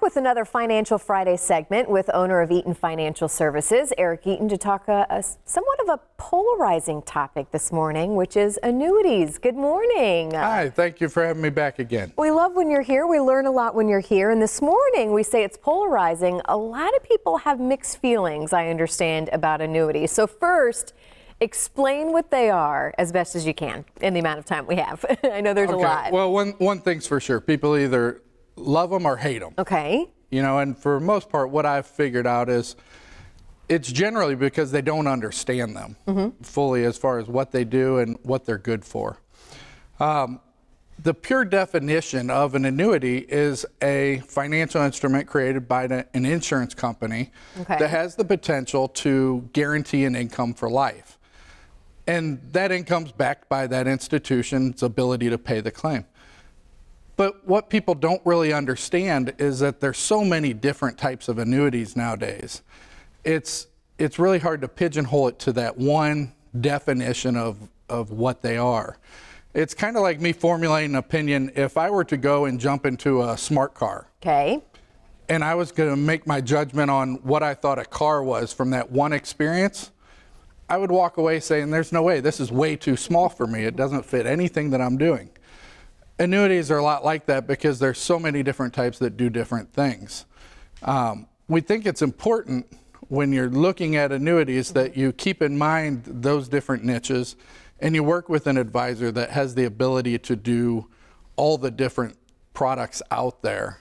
back with another Financial Friday segment with owner of Eaton Financial Services, Eric Eaton, to talk somewhat of a polarizing topic this morning, which is annuities. Good morning. Hi, thank you for having me back again. We love when you're here. We learn a lot when you're here. And this morning we say it's polarizing. A lot of people have mixed feelings, I understand, about annuities. So first, explain what they are as best as you can in the amount of time we have. I know there's a lot. Well, one thing's for sure. People either love them or hate them. Okay. You know, and for the most part, what I've figured out is it's generally because they don't understand them fully as far as what they do and what they're good for. The pure definition of an annuity is a financial instrument created by an insurance company that has the potential to guarantee an income for life. And that income's backed by that institution's ability to pay the claim. But what people don't really understand is that there's so many different types of annuities nowadays. It's really hard to pigeonhole it to that one definition of what they are. It's kind of like me formulating an opinion. If I were to go and jump into a smart car, and I was going to make my judgment on what I thought a car was from that one experience, I would walk away saying, there's no way, this is way too small for me. It doesn't fit anything that I'm doing. Annuities are a lot like that because there's so many different types that do different things. We think it's important when you're looking at annuities that you keep in mind those different niches and you work with an advisor that has the ability to do all the different products out there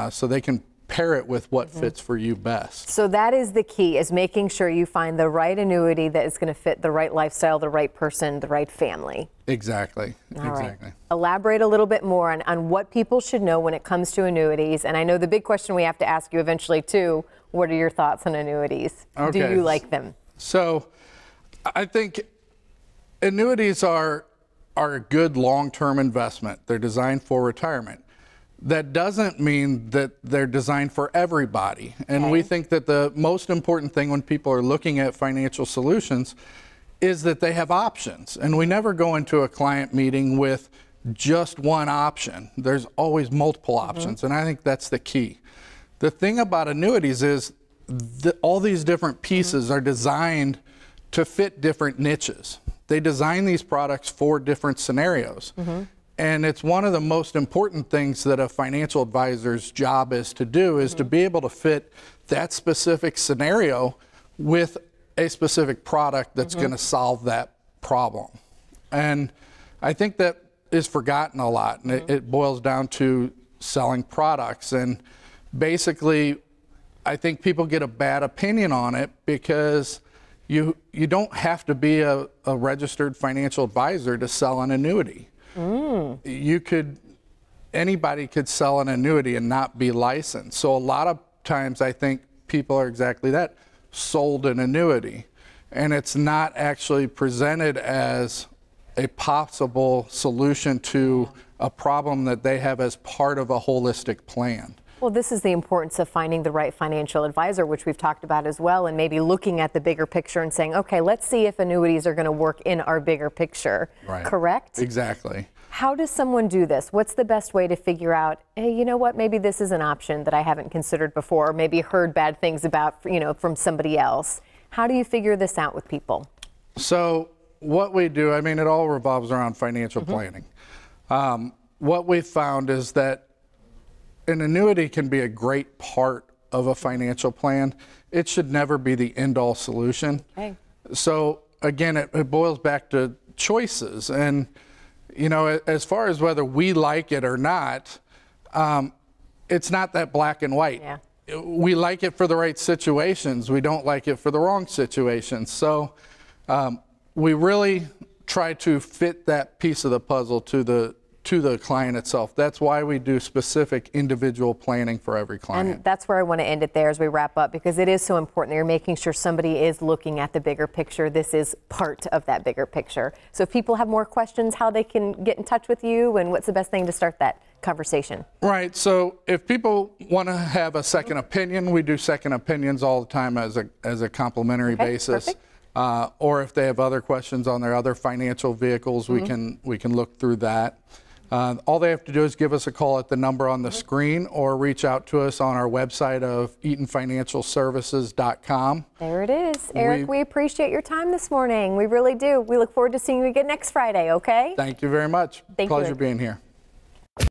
so they can pair it with what fits for you best. So that is the key, is making sure you find the right annuity that is going to fit the right lifestyle, the right person, the right family. Exactly. All right. Elaborate a little bit more on what people should know when it comes to annuities. And I know the big question we have to ask you eventually too, what are your thoughts on annuities? Do you like them? So I think annuities are a good long-term investment. They're designed for retirement. That doesn't mean that they're designed for everybody. And we think that the most important thing when people are looking at financial solutions is that they have options. And we never go into a client meeting with just one option. There's always multiple options. And I think that's the key. The thing about annuities is that all these different pieces are designed to fit different niches. They design these products for different scenarios. And it's one of the most important things that a financial advisor's job is to do, is to be able to fit that specific scenario with a specific product that's going to solve that problem. And I think that is forgotten a lot, and it boils down to selling products. And basically, I think people get a bad opinion on it because you don't have to be a registered financial advisor to sell an annuity. Anybody could sell an annuity and not be licensed. So a lot of times I think people are exactly that, sold an annuity. And it's not actually presented as a possible solution to a problem that they have as part of a holistic plan. Well, this is the importance of finding the right financial advisor, which we've talked about as well, and maybe looking at the bigger picture and saying, okay, let's see if annuities are going to work in our bigger picture. Correct? Exactly. How does someone do this? What's the best way to figure out, hey, you know what, maybe this is an option that I haven't considered before, or maybe heard bad things about, from somebody else? How do you figure this out with people? So what we do, I mean, it all revolves around financial planning. What we've found is that an annuity can be a great part of a financial plan. It should never be the end-all solution. So again, it boils back to choices. And as far as whether we like it or not, it's not that black and white. We like it for the right situations. We don't like it for the wrong situations. So we really try to fit that piece of the puzzle to the client itself. That's why we do specific individual planning for every client. And that's where I want to end it there as we wrap up, because it is so important that you're making sure somebody is looking at the bigger picture. This is part of that bigger picture. So if people have more questions, how they can get in touch with you, and what's the best thing to start that conversation? Right. So if people want to have a second opinion, we do second opinions all the time as a complimentary basis. Or if they have other questions on their other financial vehicles, we can look through that. All they have to do is give us a call at the number on the screen or reach out to us on our website of EatonFinancialServices.com. There it is. Eric, we appreciate your time this morning. We really do. We look forward to seeing you again next Friday, okay? Thank you very much. Thank you. Pleasure being here.